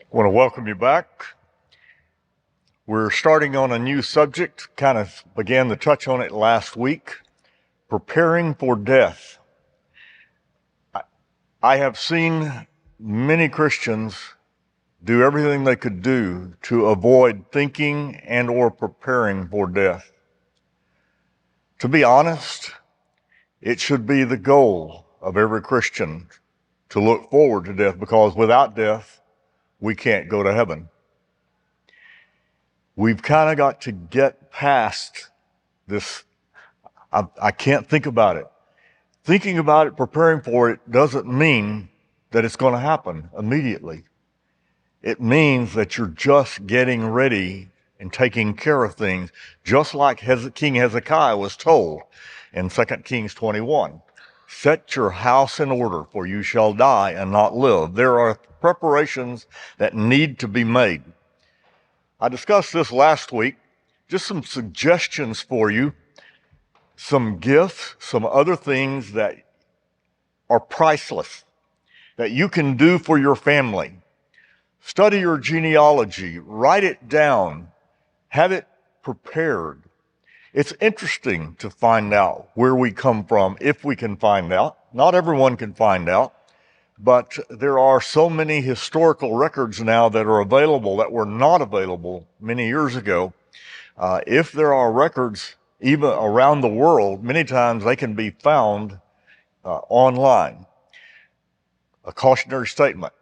I want to welcome you back. We're starting on a new subject, kind of began to touch on it last week, preparing for death. I have seen many Christians do everything they could do to avoid thinking and or preparing for death. To be honest, it should be the goal of every Christian to look forward to death, because without death, we can't go to heaven. We've kind of got to get past this. I can't think about it. Thinking about it, preparing for it, doesn't mean that it's going to happen immediately. It means that you're just getting ready and taking care of things, just like King Hezekiah was told in 2 Kings 21. Set your house in order, for you shall die and not live. There are preparations that need to be made. I discussed this last week, just some suggestions for you, some gifts, some other things that are priceless that you can do for your family. Study your genealogy, write it down, have it prepared. It's interesting to find out where we come from, if we can find out. Not everyone can find out, but there are so many historical records now that are available that were not available many years ago. If there are records even around the world, many times they can be found online. A cautionary statement.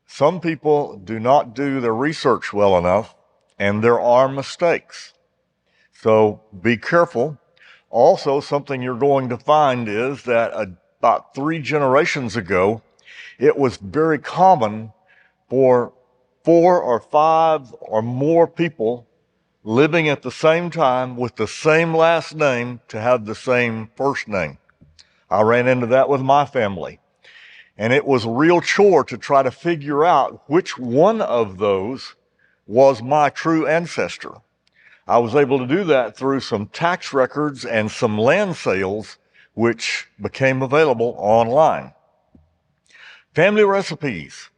Some people do not do their research well enough, and there are mistakes. So be careful. Also, something you're going to find is that about 3 generations ago, it was very common for 4 or 5 or more people living at the same time with the same last name to have the same first name. I ran into that with my family. And it was a real chore to try to figure out which one of those was my true ancestor. I was able to do that through some tax records and some land sales, which became available online. Family recipes.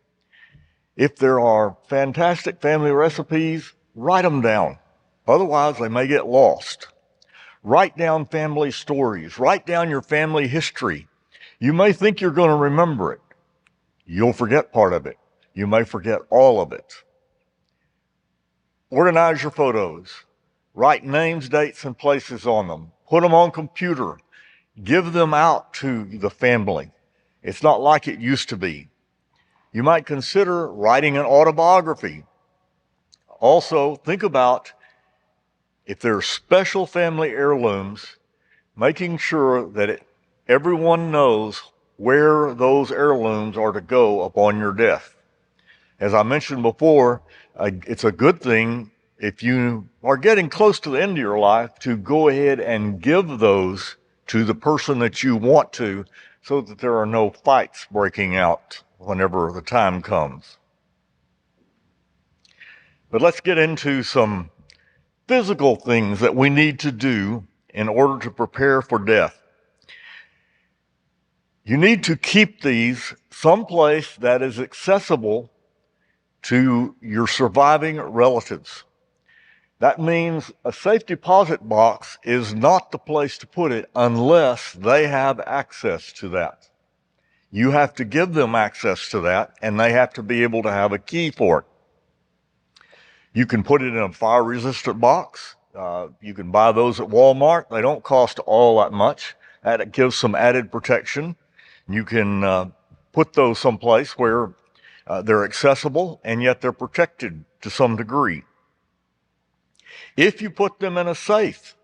If there are fantastic family recipes, write them down. Otherwise, they may get lost. Write down family stories. Write down your family history. You may think you're going to remember it. You'll forget part of it. You may forget all of it. Organize your photos. Write names, dates, and places on them. Put them on computer. Give them out to the family. It's not like it used to be. You might consider writing an autobiography. Also, think about if there are special family heirlooms, making sure that everyone knows where those heirlooms are to go upon your death. As I mentioned before, it's a good thing if you are getting close to the end of your life to go ahead and give those to the person that you want to, so that there are no fights breaking out whenever the time comes. But let's get into some physical things that we need to do in order to prepare for death. You need to keep these someplace that is accessible to your surviving relatives. That means a safe deposit box is not the place to put it unless they have access to that. You have to give them access to that, and they have to be able to have a key for it. You can put it in a fire-resistant box. You can buy those at Walmart. They don't cost all that much. That gives some added protection. You can put those someplace where they're accessible and yet they're protected to some degree. If you put them in a safe,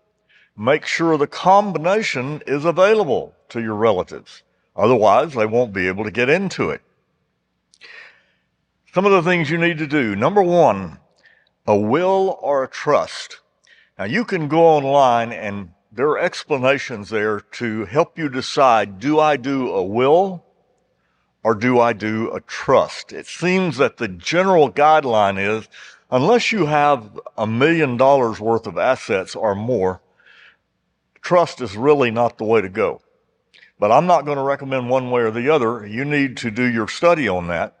make sure the combination is available to your relatives. Otherwise, they won't be able to get into it. Some of the things you need to do. Number 1, a will or a trust. Now, you can go online and there are explanations there to help you decide, do I do a will or do I do a trust? It seems that the general guideline is, unless you have $1 million worth of assets or more, trust is really not the way to go. But I'm not going to recommend one way or the other. You need to do your study on that.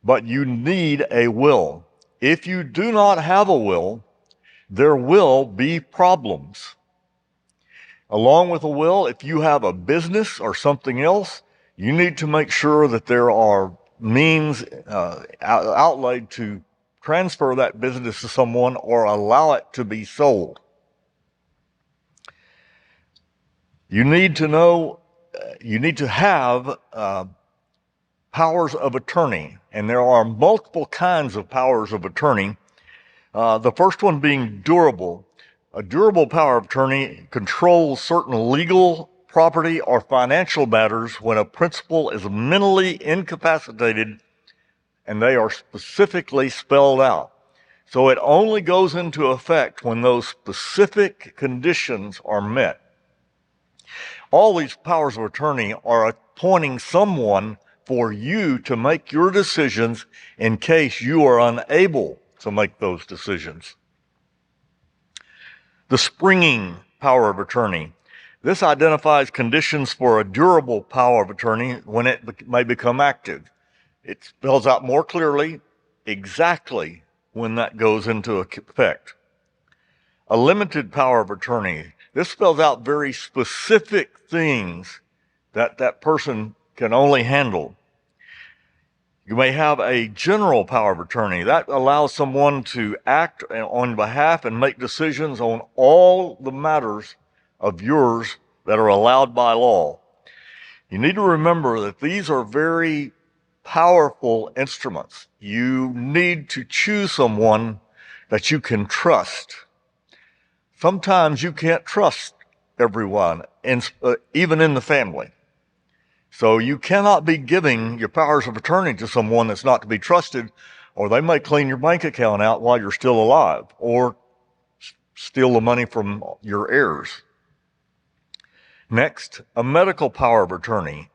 but you need a will. If you do not have a will, there will be problems. Along with a will, if you have a business or something else, you need to make sure that there are means outlaid to transfer that business to someone or allow it to be sold. You need to have powers of attorney, and there are multiple kinds of powers of attorney. The first one being durable. A durable power of attorney controls certain legal, property, or financial matters when a principal is mentally incapacitated and they are specifically spelled out. So it only goes into effect when those specific conditions are met. All these powers of attorney are appointing someone for you to make your decisions in case you are unable to make those decisions. The springing power of attorney. This identifies conditions for a durable power of attorney when it may become active. It spells out more clearly exactly when that goes into effect. A limited power of attorney. This spells out very specific things that that person can only handle. You may have a general power of attorney. That allows someone to act on behalf and make decisions on all the matters of yours that are allowed by law. You need to remember that these are very powerful instruments. You need to choose someone that you can trust. Sometimes you can't trust everyone, even in the family. So you cannot be giving your powers of attorney to someone that's not to be trusted, or they may clean your bank account out while you're still alive, or steal the money from your heirs. Next, a medical power of attorney.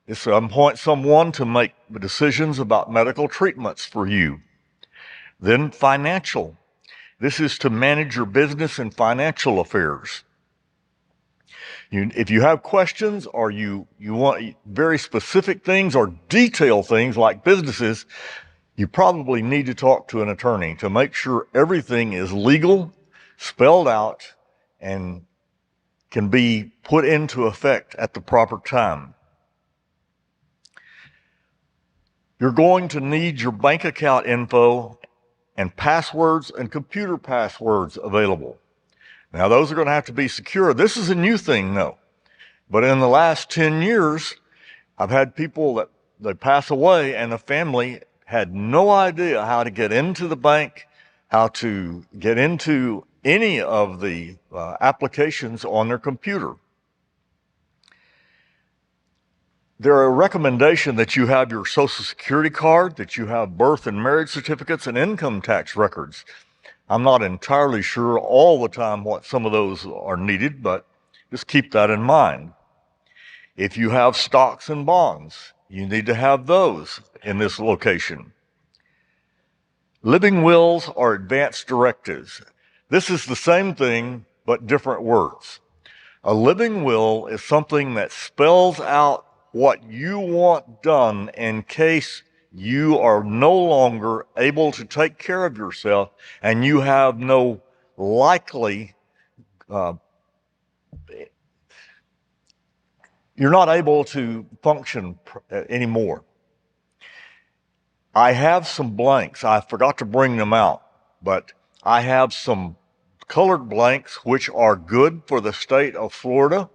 This appoints someone to make decisions about medical treatments for you. Then financial. This is to manage your business and financial affairs. If you have questions or you want very specific things or detailed things like businesses, you probably need to talk to an attorney to make sure everything is legal, spelled out, and can be put into effect at the proper time. You're going to need your bank account info and passwords and computer passwords available. Now, those are going to have to be secure. This is a new thing, though. But in the last 10 years, I've had people that they pass away and the family had no idea how to get into the bank, how to get into any of the applications on their computer. There are a recommendation that you have your Social Security card, that you have birth and marriage certificates and income tax records. I'm not entirely sure all the time what some of those are needed, but just keep that in mind. If you have stocks and bonds, you need to have those in this location. Living wills are advance directives. This is the same thing, but different words. A living will is something that spells out what you want done in case you are no longer able to take care of yourself and you have no likely, you're not able to function anymore. I have some blanks. I forgot to bring them out, but I have some colored blanks which are good for the state of Florida.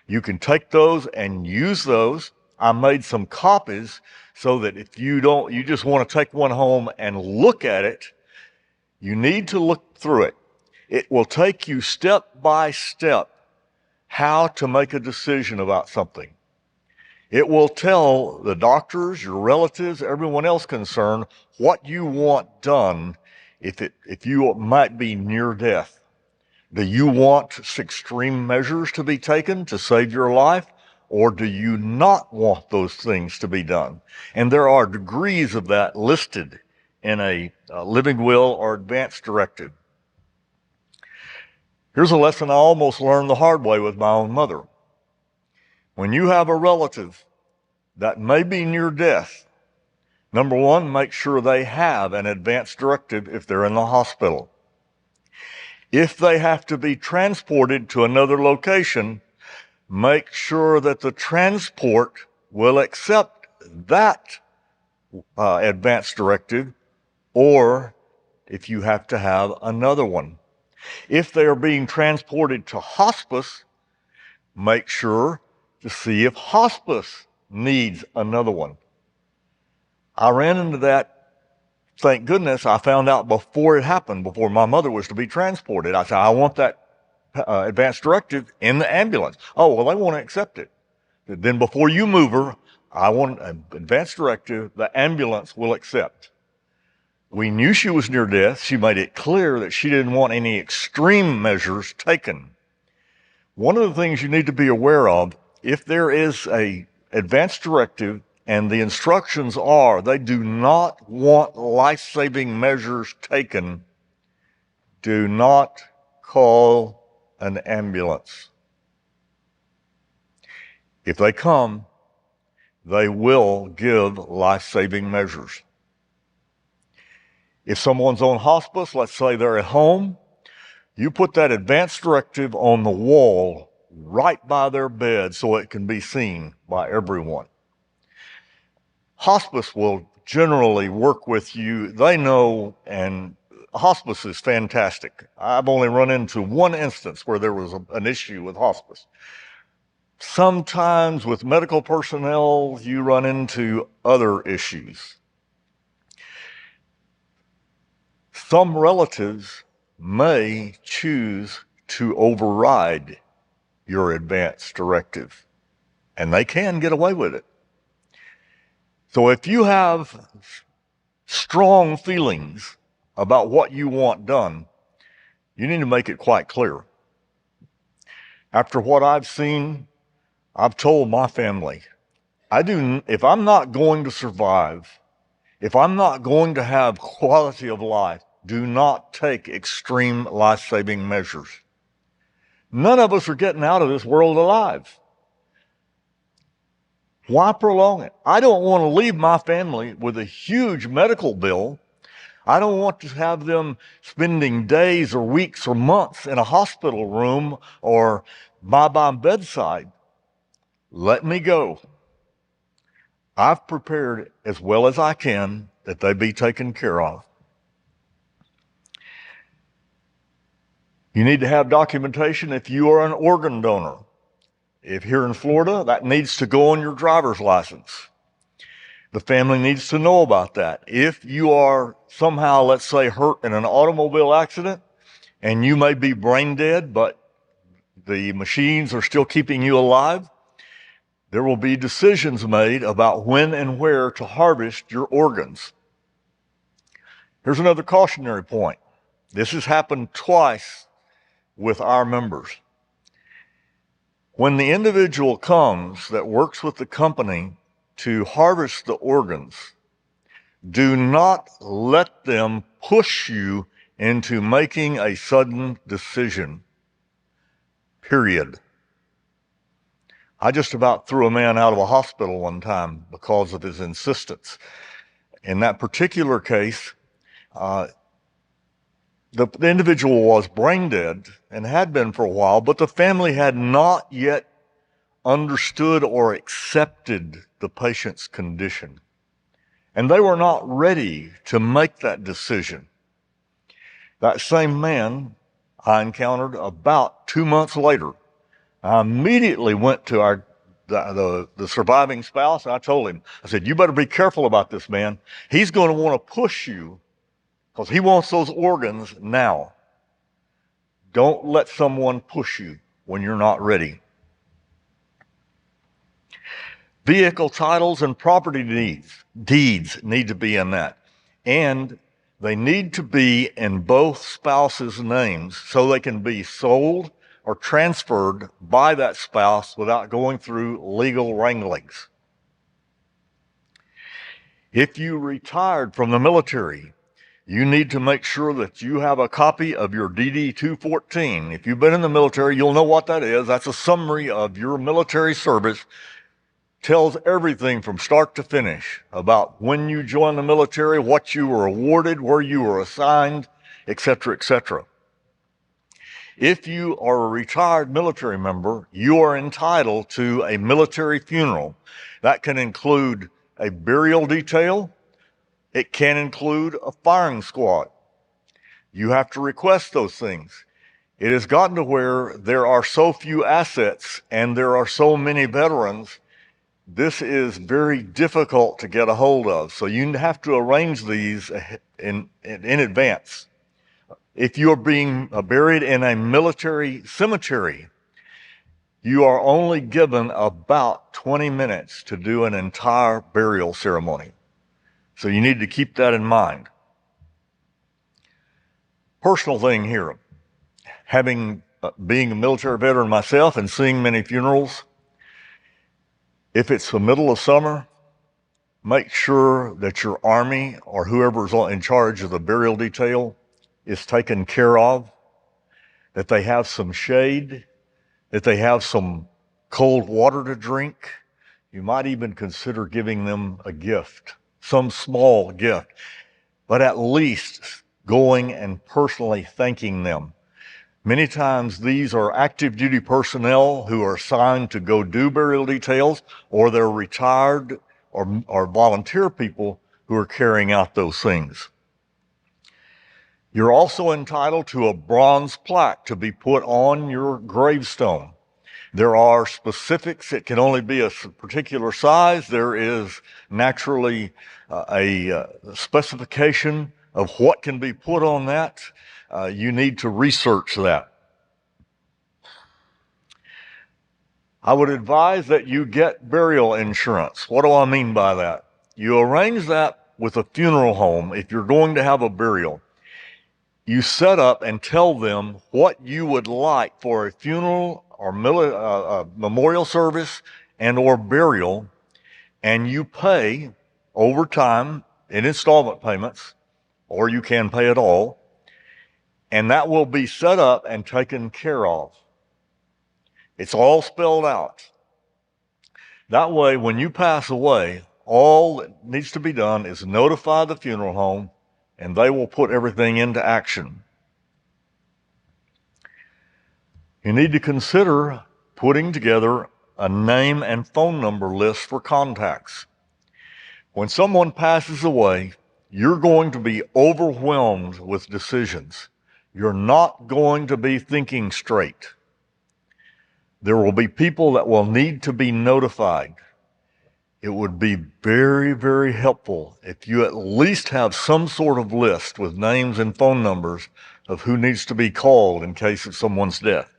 You can take those and use those. I made some copies so that if you just want to take one home and look at it, you need to look through it. It will take you step by step how to make a decision about something. It will tell the doctors, your relatives, everyone else concerned what you want done if you might be near death. Do you want extreme measures to be taken to save your life? Or do you not want those things to be done? And there are degrees of that listed in a living will or advance directive. Here's a lesson I almost learned the hard way with my own mother. When you have a relative that may be near death, Number one, make sure they have an advance directive if they're in the hospital. If they have to be transported to another location, make sure that the transport will accept that advance directive, or if you have to have another one. If they are being transported to hospice, make sure to see if hospice needs another one. I ran into that. Thank goodness I found out before it happened, before my mother was to be transported. I said, I want that advance directive in the ambulance. Oh, well, they won't accept it. Then before you move her, I want an advance directive the ambulance will accept. We knew she was near death. She made it clear that she didn't want any extreme measures taken. One of the things you need to be aware of, if there is a advance directive and the instructions are they do not want life-saving measures taken, do not call an ambulance. If they come, they will give life-saving measures. If someone's on hospice, let's say they're at home, you put that advance directive on the wall right by their bed so it can be seen by everyone. Hospice will generally work with you. They know, and hospice is fantastic. I've only run into one instance where there was an issue with hospice. Sometimes with medical personnel, you run into other issues. Some relatives may choose to override your advance directive, and they can get away with it. So if you have strong feelings about what you want done, you need to make it quite clear. After what I've seen, I've told my family, if I'm not going to survive, if I'm not going to have quality of life, do not take extreme life-saving measures. None of us are getting out of this world alive. Why prolong it? I don't want to leave my family with a huge medical bill. I don't want to have them spending days or weeks or months in a hospital room or by my bedside. Let me go. I've prepared as well as I can that they be taken care of. You need to have documentation if you are an organ donor. If here in Florida, that needs to go on your driver's license. The family needs to know about that. If you are somehow, let's say, hurt in an automobile accident, and you may be brain dead, but the machines are still keeping you alive, there will be decisions made about when and where to harvest your organs. Here's another cautionary point. This has happened twice with our members. When the individual comes that works with the company to harvest the organs, do not let them push you into making a sudden decision. Period. I just about threw a man out of a hospital one time because of his insistence. In that particular case, the individual was brain dead and had been for a while, but the family had not yet understood or accepted the patient's condition. And they were not ready to make that decision. That same man I encountered about 2 months later. I immediately went to the surviving spouse, and I told him, I said, you better be careful about this man. He's going to want to push you because he wants those organs now. Don't let someone push you when you're not ready. Vehicle titles and property deeds need to be in that. And they need to be in both spouses' names so they can be sold or transferred by that spouse without going through legal wranglings. If you retired from the military, you need to make sure that you have a copy of your DD-214. If you've been in the military, you'll know what that is. That's a summary of your military service tells everything from start to finish about when you joined the military, what you were awarded, where you were assigned, etc., etc. If you are a retired military member, you are entitled to a military funeral. That can include a burial detail. It can include a firing squad. You have to request those things. It has gotten to where there are so few assets and there are so many veterans, this is very difficult to get a hold of. So you have to arrange these in advance. If you're being buried in a military cemetery, you are only given about 20 minutes to do an entire burial ceremony. So you need to keep that in mind. Personal thing here. Being a military veteran myself and seeing many funerals, if it's the middle of summer, make sure that your Army or whoever's in charge of the burial detail is taken care of, that they have some shade, that they have some cold water to drink. You might even consider giving them a gift, some small gift, but at least going and personally thanking them. Many times these are active duty personnel who are assigned to go do burial details, or they're retired or volunteer people who are carrying out those things. You're also entitled to a bronze plaque to be put on your gravestone. There are specifics. It can only be a particular size. There is naturally a specification of what can be put on that. You need to research that. I would advise that you get burial insurance. What do I mean by that? You arrange that with a funeral home if you're going to have a burial. You set up and tell them what you would like for a funeral or memorial service and or burial, and you pay over time in installment payments, or you can pay it all, and that will be set up and taken care of. It's all spelled out. That way, when you pass away, all that needs to be done is notify the funeral home, and they will put everything into action. You need to consider putting together a name and phone number list for contacts. When someone passes away, you're going to be overwhelmed with decisions. You're not going to be thinking straight. There will be people that will need to be notified. It would be very, very helpful if you at least have some sort of list with names and phone numbers of who needs to be called in case of someone's death.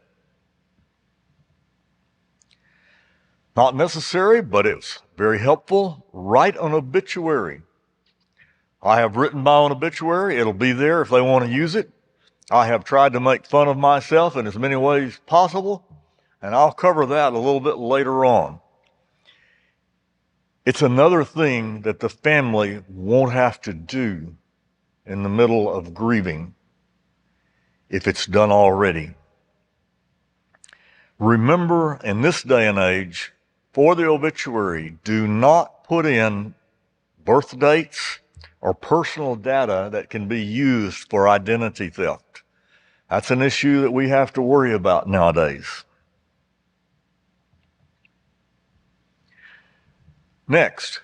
Not necessary, but it's very helpful. Write an obituary. I have written my own obituary. It'll be there if they want to use it. I have tried to make fun of myself in as many ways possible, and I'll cover that a little bit later on. It's another thing that the family won't have to do in the middle of grieving if it's done already. Remember, in this day and age, for the obituary, do not put in birth dates or personal data that can be used for identity theft. That's an issue that we have to worry about nowadays. Next,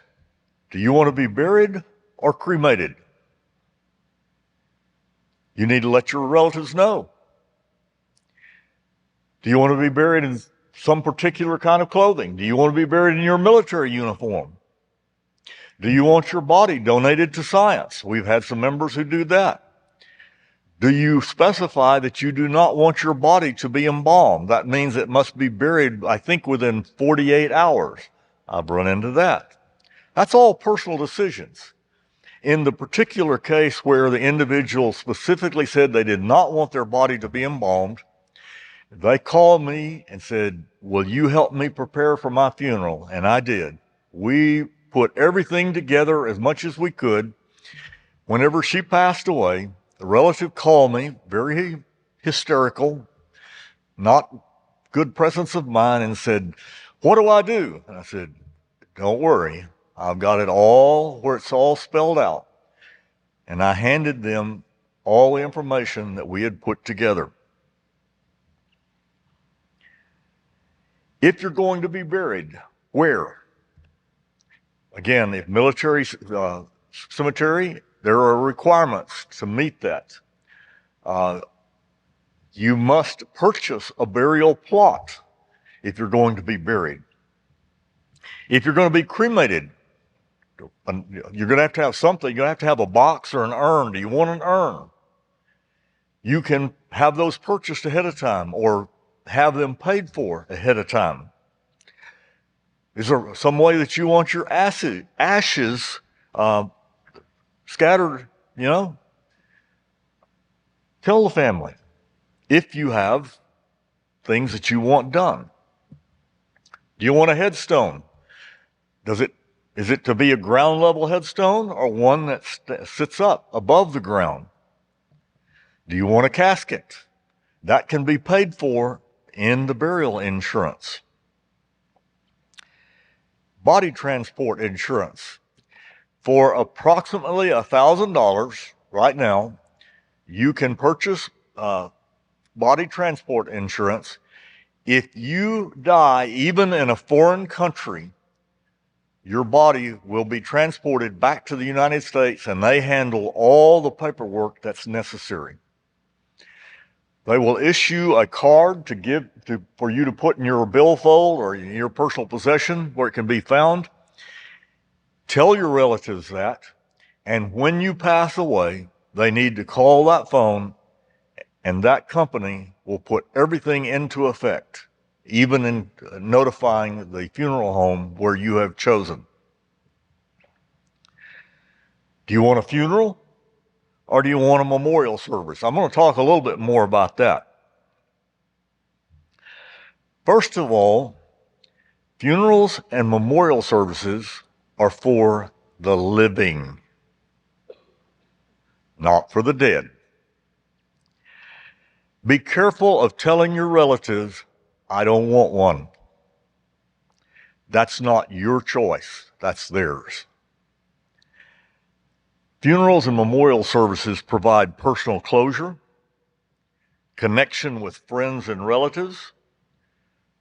do you want to be buried or cremated? You need to let your relatives know. Do you want to be buried in some particular kind of clothing? Do you want to be buried in your military uniform? Do you want your body donated to science? We've had some members who do that. Do you specify that you do not want your body to be embalmed? That means it must be buried, I think, within 48 hours. I've run into that. That's all personal decisions. In the particular case where the individual specifically said they did not want their body to be embalmed, they called me and said, "Will you help me prepare for my funeral?" And I did. We put everything together as much as we could. Whenever she passed away, the relative called me, very hysterical, not good presence of mind, and said, "What do I do?" And I said, don't worry. I've got it all where it's all spelled out. And I handed them all the information that we had put together. If you're going to be buried, where? Again, if military cemetery, there are requirements to meet that. You must purchase a burial plot if you're going to be buried. If you're going to be cremated, you're going to have something. You're going to have to have a box or an urn. Do you want an urn? You can have those purchased ahead of time or have them paid for ahead of time. Is there some way that you want your ashes scattered, Tell the family if you have things that you want done. Do you want a headstone? Is it to be a ground level headstone or one that sits up above the ground? Do you want a casket? That can be paid for in the burial insurance. Body transport insurance. For approximately $1,000 right now, you can purchase body transport insurance. If you die, even in a foreign country, your body will be transported back to the United States and they handle all the paperwork that's necessary. They will issue a card for you to put in your billfold or in your personal possession where it can be found. Tell your relatives that, and when you pass away, they need to call that phone, and that company will put everything into effect, even in notifying the funeral home where you have chosen. Do you want a funeral or do you want a memorial service? I'm going to talk a little bit more about that. First of all, funerals and memorial services are for the living, not for the dead. Be careful of telling your relatives, I don't want one. That's not your choice. That's theirs. Funerals and memorial services provide personal closure, connection with friends and relatives,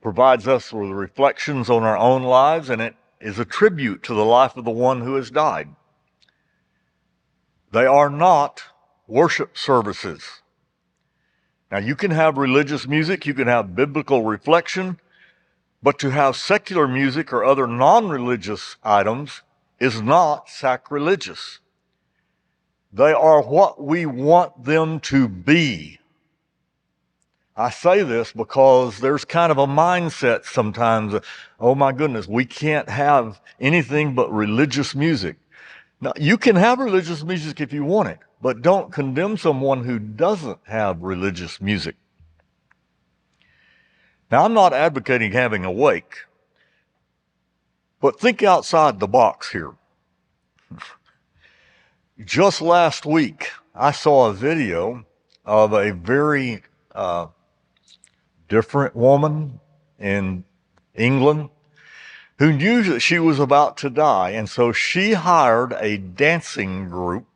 provides us with reflections on our own lives, and it is a tribute to the life of the one who has died. They are not worship services. Now, you can have religious music, you can have biblical reflection, but to have secular music or other non-religious items is not sacrilegious. They are what we want them to be. I say this because there's kind of a mindset sometimes, oh my goodness, we can't have anything but religious music. Now, you can have religious music if you want it, but don't condemn someone who doesn't have religious music. Now, I'm not advocating having a wake, but think outside the box here. Just last week, I saw a video of a very different woman in England who knew that she was about to die, and so she hired a dancing group,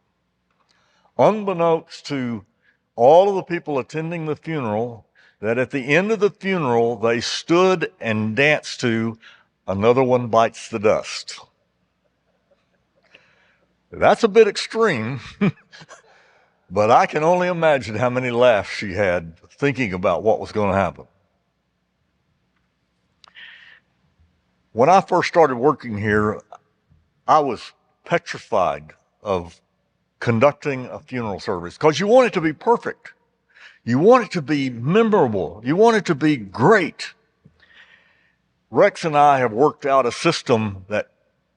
unbeknownst to all of the people attending the funeral, that at the end of the funeral, they stood and danced to Another One Bites the Dust. That's a bit extreme, but I can only imagine how many laughs she had thinking about what was going to happen. When I first started working here, I was petrified of conducting a funeral service because you want it to be perfect. You want it to be memorable. You want it to be great. Rex and I have worked out a system that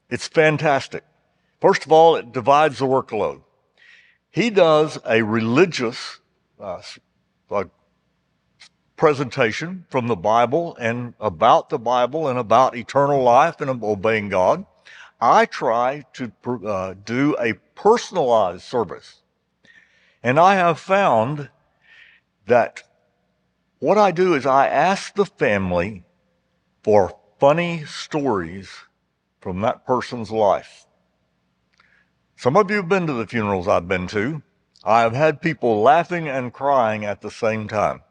it's fantastic. First of all, it divides the workload. He does a religious presentation from the Bible and about about eternal life and obeying God. I try to do a personalized service. And I have found that what I do is I ask the family for funny stories from that person's life. Some of you have been to the funerals I've been to. I have had people laughing and crying at the same time.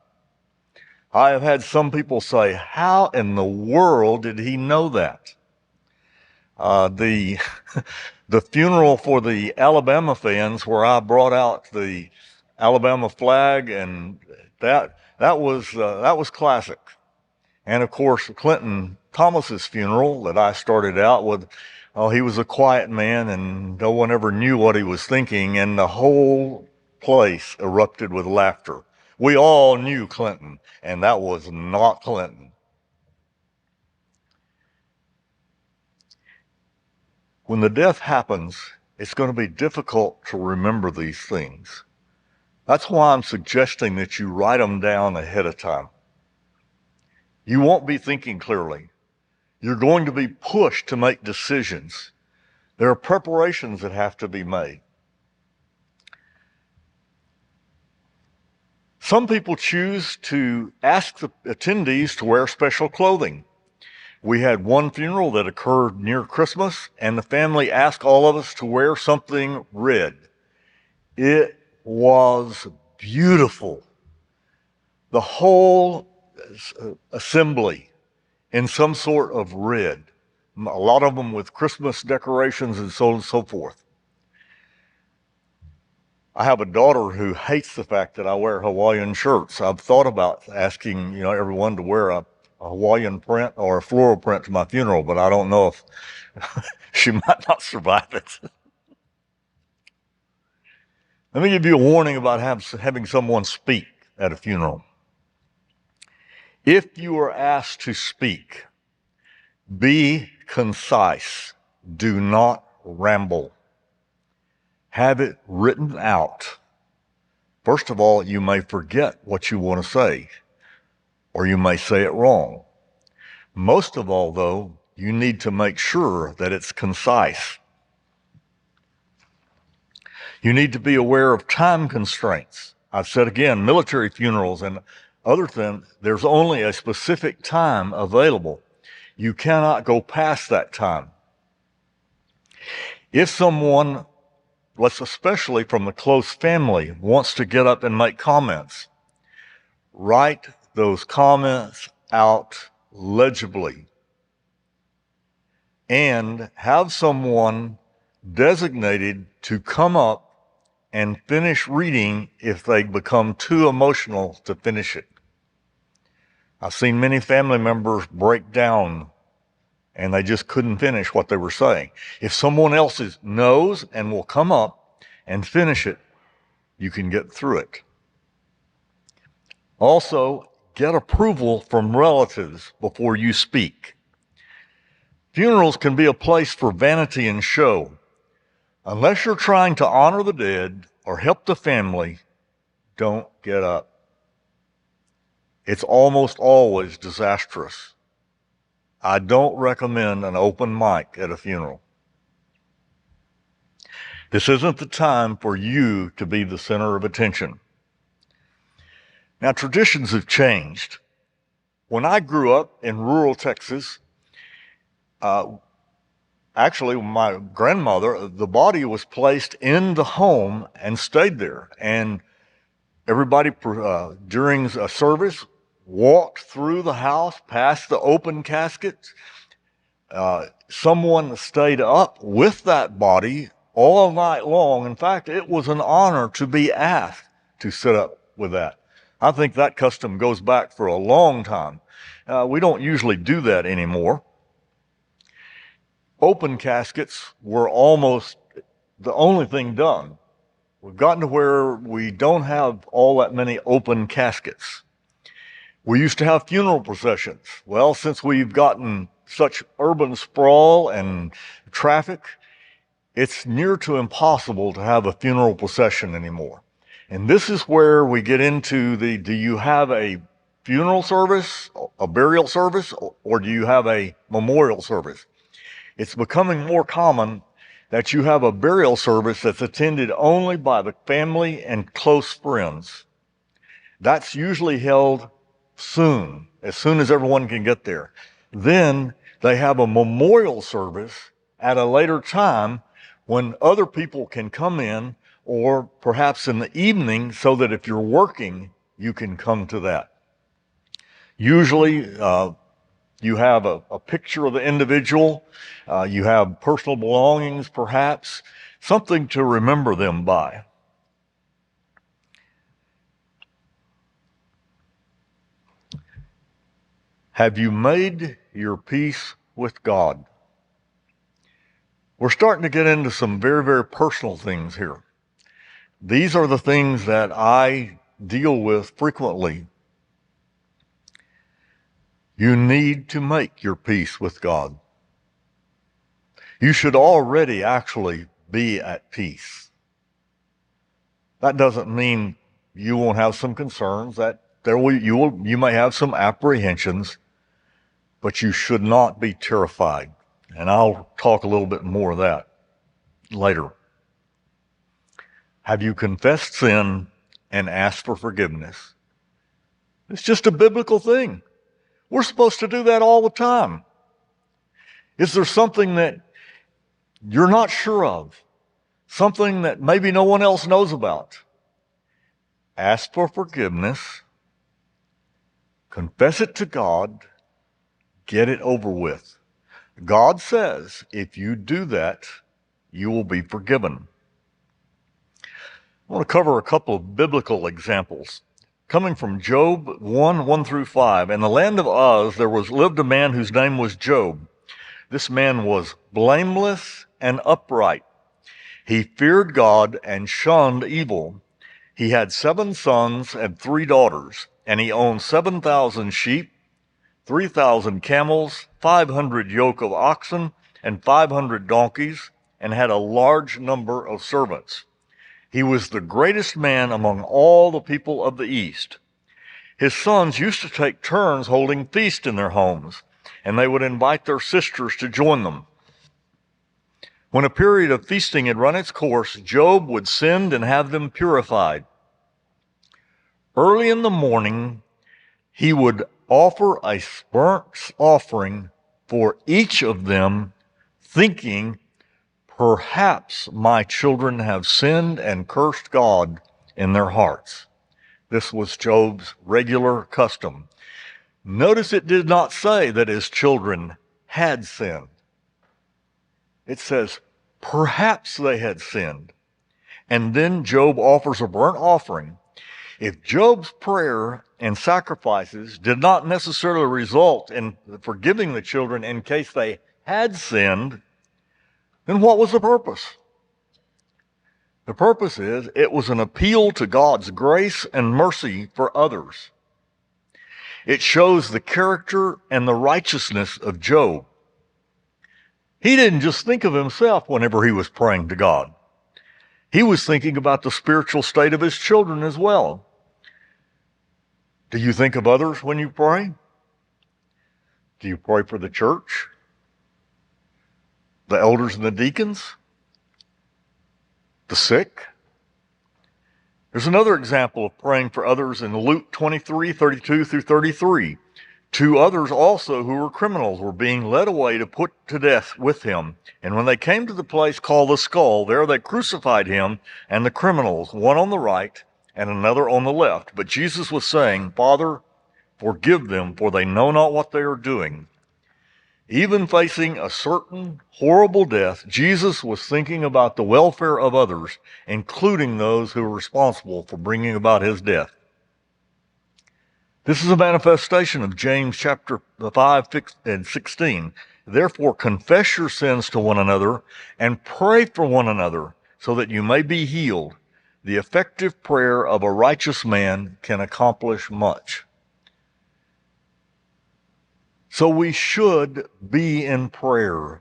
I have had some people say, how in the world did he know that? The the funeral for the Alabama fans, where I brought out the Alabama flag, and that was classic. And of course, Clinton Thomas's funeral that I started out with, oh, he was a quiet man and no one ever knew what he was thinking, and the whole place erupted with laughter. We all knew Clinton, and that was not Clinton. When the death happens, it's going to be difficult to remember these things. That's why I'm suggesting that you write them down ahead of time. You won't be thinking clearly. You're going to be pushed to make decisions. There are preparations that have to be made. Some people choose to ask the attendees to wear special clothing. We had one funeral that occurred near Christmas, and the family asked all of us to wear something red. It was beautiful. The whole assembly in some sort of red. A lot of them with Christmas decorations and so on and so forth. I have a daughter who hates the fact that I wear Hawaiian shirts. I've thought about asking, everyone to wear a Hawaiian print or a floral print to my funeral, but I don't know if she might not survive it. Let me give you a warning about having someone speak at a funeral. If you are asked to speak, be concise. Do not ramble. Have it written out. First of all, you may forget what you want to say, or you may say it wrong. Most of all, though, you need to make sure that it's concise. You need to be aware of time constraints. I've said again, military funerals and other things, there's only a specific time available. You cannot go past that time. If someone, especially from the close family, wants to get up and make comments, write those comments out legibly and have someone designated to come up and finish reading if they become too emotional to finish it. I've seen many family members break down and they just couldn't finish what they were saying. If someone else knows and will come up and finish it, you can get through it. Also, get approval from relatives before you speak. Funerals can be a place for vanity and show. Unless you're trying to honor the dead or help the family, don't get up. It's almost always disastrous. I don't recommend an open mic at a funeral. This isn't the time for you to be the center of attention. Now, traditions have changed. When I grew up in rural Texas, actually, my grandmother, the body was placed in the home and stayed there. And everybody, during a service, walked through the house, past the open caskets. Someone stayed up with that body all night long. In fact, it was an honor to be asked to sit up with that. I think that custom goes back for a long time. We don't usually do that anymore. Open caskets were almost the only thing done. We've gotten to where we don't have all that many open caskets. We used to have funeral processions. Well, since we've gotten such urban sprawl and traffic, it's near to impossible to have a funeral procession anymore. And this is where we get into do you have a funeral service, a burial service, or do you have a memorial service? It's becoming more common that you have a burial service that's attended only by the family and close friends. That's usually held soon as everyone can get there. Then They have a memorial service at a later time when other people can come in, or perhaps in the evening, so that if you're working, you can come to that. Usually, you have a picture of the individual. You have personal belongings, perhaps, something to remember them by. Have you made your peace with God? We're starting to get into some very, very personal things here. These are the things that I deal with frequently. You need to make your peace with God. You should already actually be at peace. That doesn't mean you won't have some concerns, that you may have some apprehensions, but you should not be terrified. And I'll talk a little bit more of that later. Have you confessed sin and asked for forgiveness? It's just a biblical thing. We're supposed to do that all the time. Is there something that you're not sure of? Something that maybe no one else knows about? Ask for forgiveness. Confess it to God. Get it over with. God says if you do that, you will be forgiven. I want to cover a couple of biblical examples. Coming from Job 1 through 5. In the land of Uz, there lived a man whose name was Job. This man was blameless and upright. He feared God and shunned evil. He had 7 sons and 3 daughters, and he owned 7,000 sheep, 3,000 camels, 500 yoke of oxen, and 500 donkeys, and had a large number of servants. He was the greatest man among all the people of the East. His sons used to take turns holding feast in their homes, and they would invite their sisters to join them. When a period of feasting had run its course, Job would send and have them purified. Early in the morning, he would offer a burnt offering for each of them, thinking, perhaps my children have sinned and cursed God in their hearts. This was Job's regular custom. Notice it did not say that his children had sinned. It says, perhaps they had sinned. And then Job offers a burnt offering. If Job's prayer and sacrifices did not necessarily result in forgiving the children in case they had sinned, then what was the purpose? The purpose is it was an appeal to God's grace and mercy for others. It shows the character and the righteousness of Job. He didn't just think of himself whenever he was praying to God. He was thinking about the spiritual state of his children as well. Do you think of others when you pray? Do you pray for the church? The elders and the deacons? The sick? There's another example of praying for others in Luke 23:32 through 33. 2 others also who were criminals were being led away to put to death with him. And when they came to the place called the Skull, there they crucified him and the criminals, one on the right and another on the left. But Jesus was saying, Father, forgive them, for they know not what they are doing. Even facing a certain horrible death, Jesus was thinking about the welfare of others, including those who were responsible for bringing about his death. This is a manifestation of James chapter 5 and 16. Therefore, confess your sins to one another and pray for one another so that you may be healed. The effective prayer of a righteous man can accomplish much. So we should be in prayer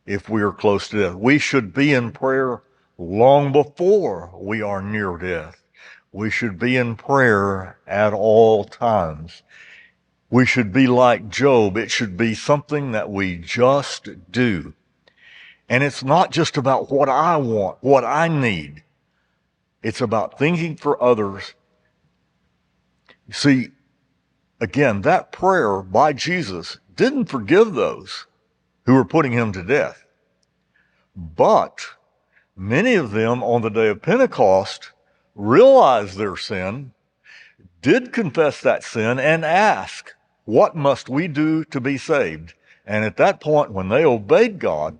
if we are close to death. We should be in prayer long before we are near death. We should be in prayer at all times. We should be like Job. It should be something that we just do. And it's not just about what I want, what I need. It's about thinking for others. You see, again, that prayer by Jesus didn't forgive those who were putting him to death. But many of them on the day of Pentecost realized their sin, did confess that sin, and asked, what must we do to be saved? And at that point, when they obeyed God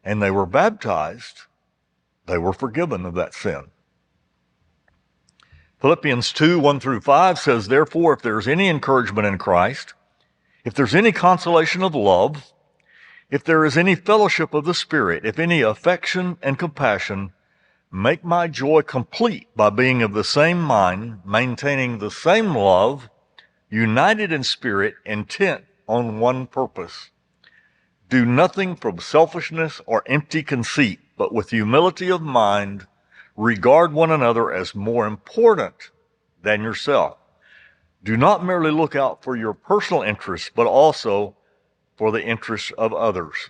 and they were baptized, they were forgiven of that sin. Philippians 2, 1 through 5 says, therefore, if there's any encouragement in Christ, if there's any consolation of love, if there is any fellowship of the Spirit, if any affection and compassion, make my joy complete by being of the same mind, maintaining the same love, united in spirit, intent on one purpose. Do nothing from selfishness or empty conceit, but with humility of mind, regard one another as more important than yourself. Do not merely look out for your personal interests, but also for the interests of others.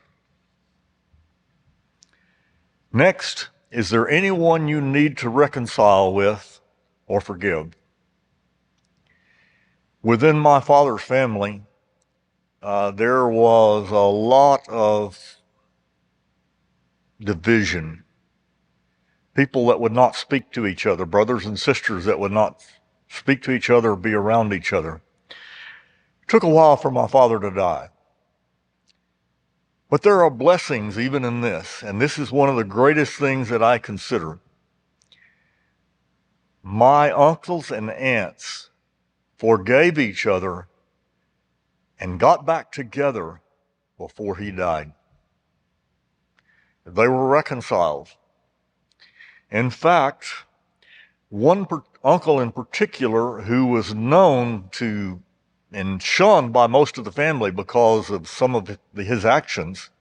Next, is there anyone you need to reconcile with or forgive? Within my father's family, there was a lot of division. People that would not speak to each other, brothers and sisters that would not speak to each other or be around each other. It took a while for my father to die. But there are blessings even in this, and this is one of the greatest things that I consider. My uncles and aunts forgave each other and got back together before he died. They were reconciled. In fact, one uncle in particular who was known to and shunned by most of the family because of some of his actions,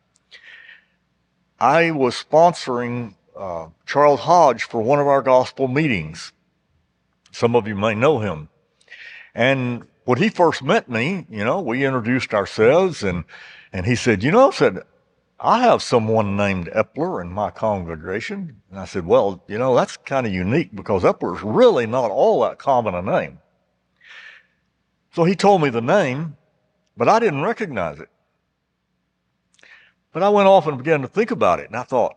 I was sponsoring Charles Hodge for one of our gospel meetings. Some of you may know him. And when he first met me, we introduced ourselves, and he said, I have someone named Epler in my congregation. And I said, well, that's kind of unique because Epler's really not all that common a name. So he told me the name, but I didn't recognize it. But I went off and began to think about it, and I thought,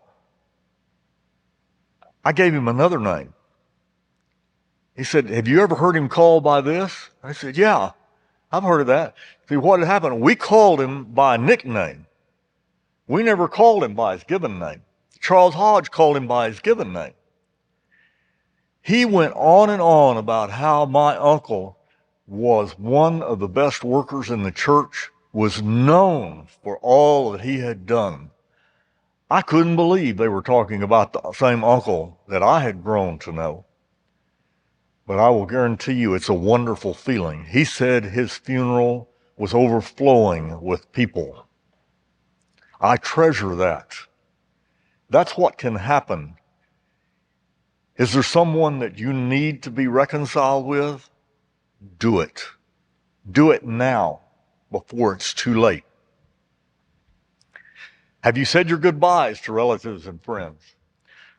I gave him another name. He said, have you ever heard him called by this? I said, yeah, I've heard of that. See, what had happened, we called him by a nickname. We never called him by his given name. Charles Hodge called him by his given name. He went on and on about how my uncle was one of the best workers in the church, was known for all that he had done. I couldn't believe they were talking about the same uncle that I had grown to know. But I will guarantee you it's a wonderful feeling. He said his funeral was overflowing with people. I treasure that. That's what can happen. Is there someone that you need to be reconciled with? Do it. Do it now before it's too late. Have you said your goodbyes to relatives and friends?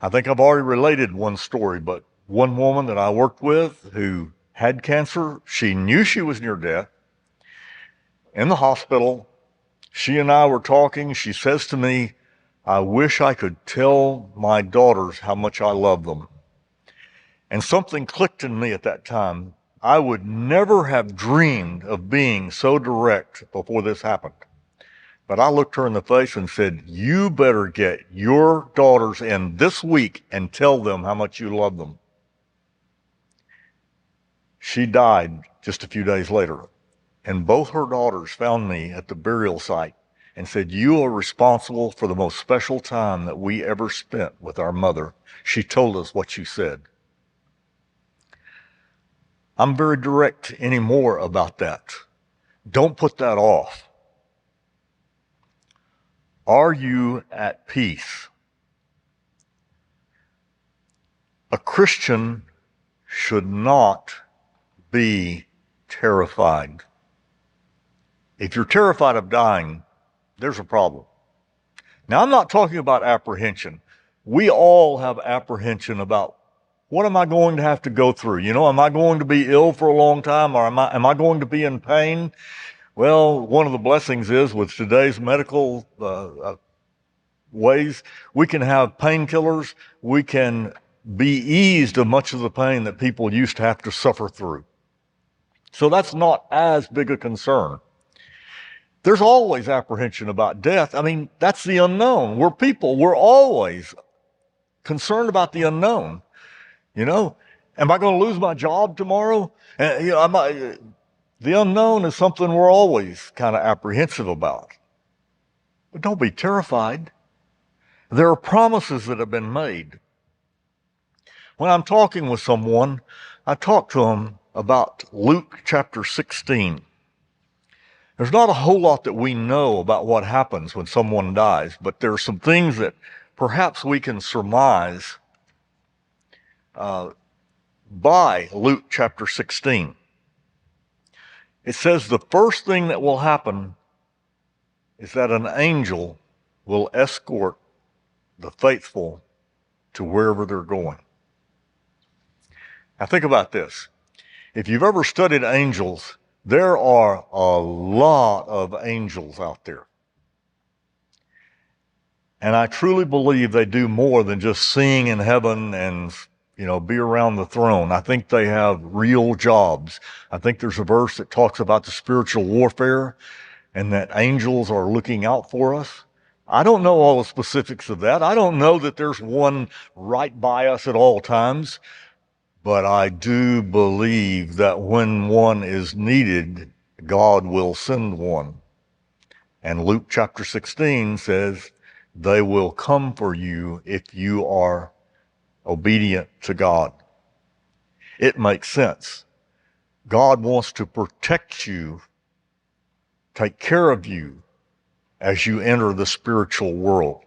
I think I've already related one story, but one woman that I worked with who had cancer, she knew she was near death. In the hospital, she and I were talking. She says to me, I wish I could tell my daughters how much I love them. And something clicked in me at that time. I would never have dreamed of being so direct before this happened. But I looked her in the face and said, you better get your daughters in this week and tell them how much you love them. She died just a few days later, and both her daughters found me at the burial site and said, you are responsible for the most special time that we ever spent with our mother. She told us what you said. I'm very direct anymore about that. Don't put that off. Are you at peace? A Christian should not be terrified. If you're terrified of dying, there's a problem. Now, I'm not talking about apprehension. We all have apprehension about what am I going to have to go through? Am I going to be ill for a long time, or am I going to be in pain? Well, one of the blessings is with today's medical ways, we can have painkillers. We can be eased of much of the pain that people used to have to suffer through. So that's not as big a concern. There's always apprehension about death. I mean, that's the unknown. We're people. We're always concerned about the unknown. You know, am I going to lose my job tomorrow? And, the unknown is something we're always kind of apprehensive about. But don't be terrified. There are promises that have been made. When I'm talking with someone, I talk to them about Luke chapter 16. There's not a whole lot that we know about what happens when someone dies, but there are some things that perhaps we can surmise by Luke chapter 16. It says the first thing that will happen is that an angel will escort the faithful to wherever they're going. Now think about this. If you've ever studied angels, there are a lot of angels out there. And I truly believe they do more than just sing in heaven and, be around the throne. I think they have real jobs. I think there's a verse that talks about the spiritual warfare and that angels are looking out for us. I don't know all the specifics of that. I don't know that there's one right by us at all times. But I do believe that when one is needed, God will send one. And Luke chapter 16 says, they will come for you if you are obedient to God. It makes sense. God wants to protect you, take care of you as you enter the spiritual world.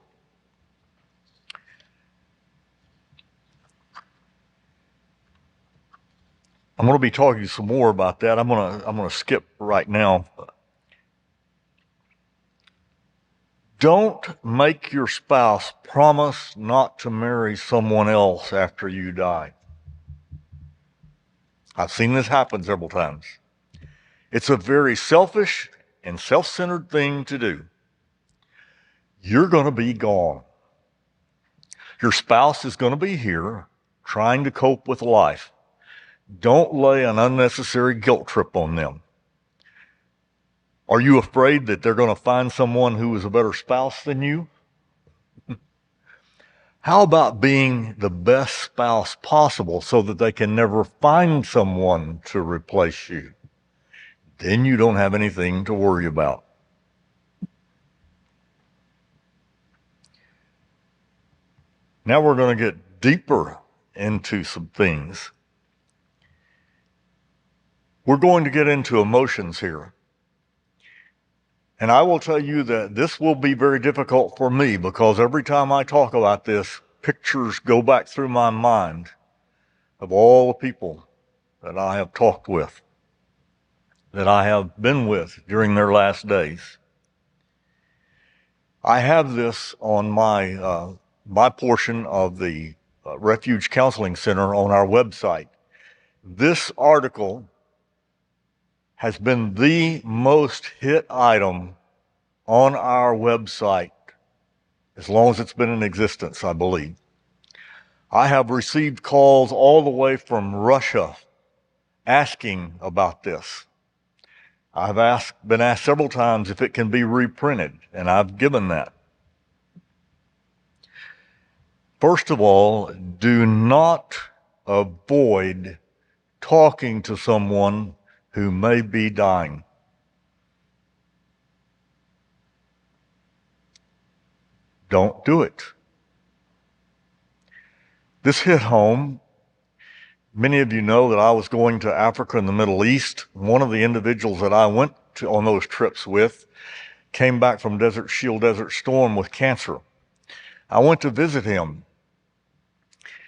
I'm going to be talking some more about that. I'm going to skip right now. Don't make your spouse promise not to marry someone else after you die. I've seen this happen several times. It's a very selfish and self-centered thing to do. You're going to be gone. Your spouse is going to be here trying to cope with life. Don't lay an unnecessary guilt trip on them. Are you afraid that they're going to find someone who is a better spouse than you? How about being the best spouse possible so that they can never find someone to replace you? Then you don't have anything to worry about. Now we're going to get deeper into some things. We're going to get into emotions here. And I will tell you that this will be very difficult for me because every time I talk about this, pictures go back through my mind of all the people that I have talked with, that I have been with during their last days. I have this on my portion of the Refuge Counseling Center on our website. This article has been the most hit item on our website as long as it's been in existence, I believe. I have received calls all the way from Russia asking about this. I've been asked several times if it can be reprinted, and I've given that. First of all, do not avoid talking to someone who may be dying. Don't do it. This hit home. Many of you know that I was going to Africa and the Middle East. One of the individuals that I went on those trips with came back from Desert Shield, Desert Storm with cancer. I went to visit him,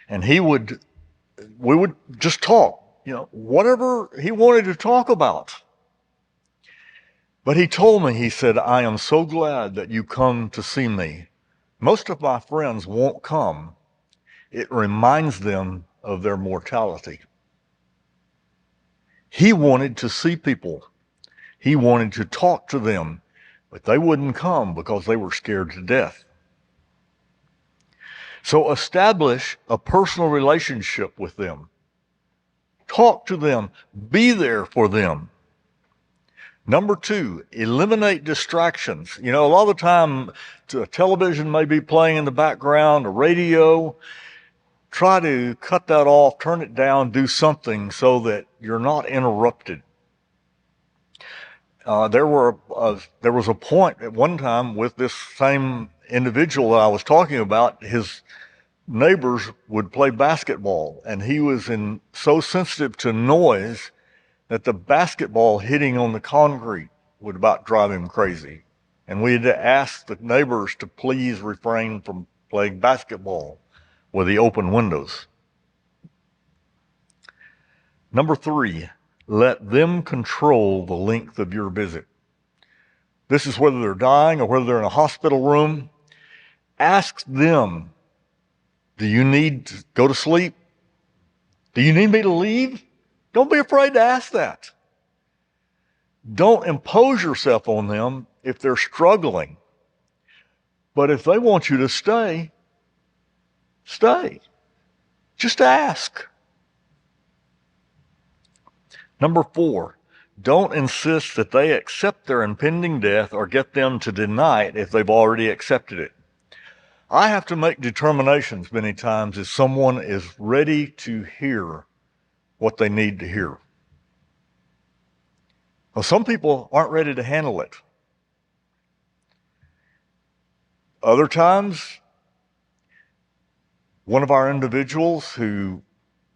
and we would just talk, whatever he wanted to talk about. But he told me, he said, I am so glad that you come to see me. Most of my friends won't come. It reminds them of their mortality. He wanted to see people. He wanted to talk to them, but they wouldn't come because they were scared to death. So establish a personal relationship with them. Talk to them. Be there for them. Number 2, eliminate distractions. A lot of the time, television may be playing in the background, a radio. Try to cut that off, turn it down, do something so that you're not interrupted. There was a point at one time with this same individual that I was talking about. His neighbors would play basketball, and he was so sensitive to noise that the basketball hitting on the concrete would about drive him crazy. And we had to ask the neighbors to please refrain from playing basketball with the open windows. Number 3, let them control the length of your visit. This is whether they're dying or whether they're in a hospital room. Ask them, do you need to go to sleep? Do you need me to leave? Don't be afraid to ask that. Don't impose yourself on them if they're struggling. But if they want you to stay, stay. Just ask. Number 4, don't insist that they accept their impending death or get them to deny it if they've already accepted it. I have to make determinations many times if someone is ready to hear what they need to hear. Well, some people aren't ready to handle it. Other times, one of our individuals who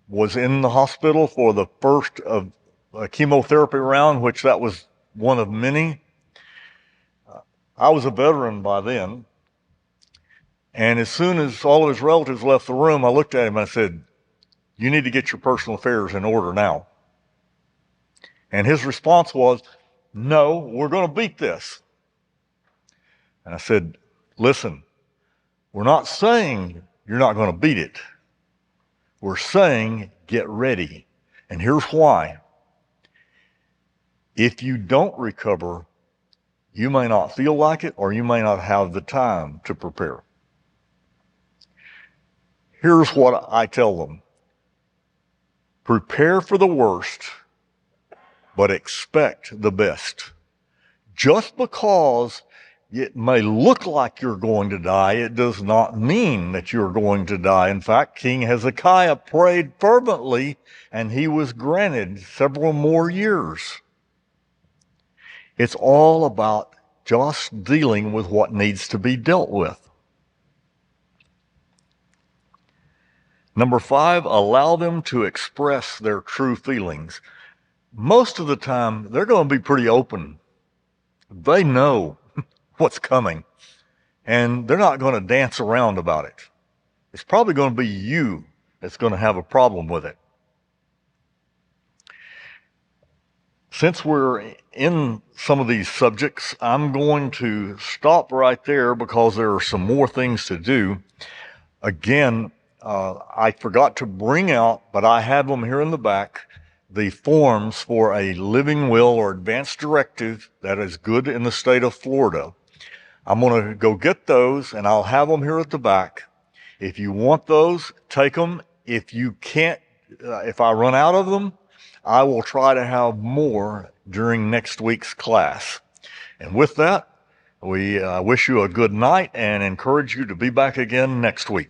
was in the hospital for the first of a chemotherapy round, which that was one of many. I was a veteran by then. And as soon as all of his relatives left the room, I looked at him and I said, you need to get your personal affairs in order now. And his response was, no, we're going to beat this. And I said, listen, we're not saying you're not going to beat it. We're saying get ready. And here's why. If you don't recover, you may not feel like it, or you may not have the time to prepare. Here's what I tell them. Prepare for the worst, but expect the best. Just because it may look like you're going to die, it does not mean that you're going to die. In fact, King Hezekiah prayed fervently, and he was granted several more years. It's all about just dealing with what needs to be dealt with. Number 5, allow them to express their true feelings. Most of the time, they're going to be pretty open. They know what's coming, and they're not going to dance around about it. It's probably going to be you that's going to have a problem with it. Since we're in some of these subjects, I'm going to stop right there because there are some more things to do. Again, I forgot to bring out, but I have them here in the back, the forms for a living will or advance directive that is good in the state of Florida. I'm going to go get those, and I'll have them here at the back. If you want those, take them. If you can't, if I run out of them, I will try to have more during next week's class. And with that, we wish you a good night and encourage you to be back again next week.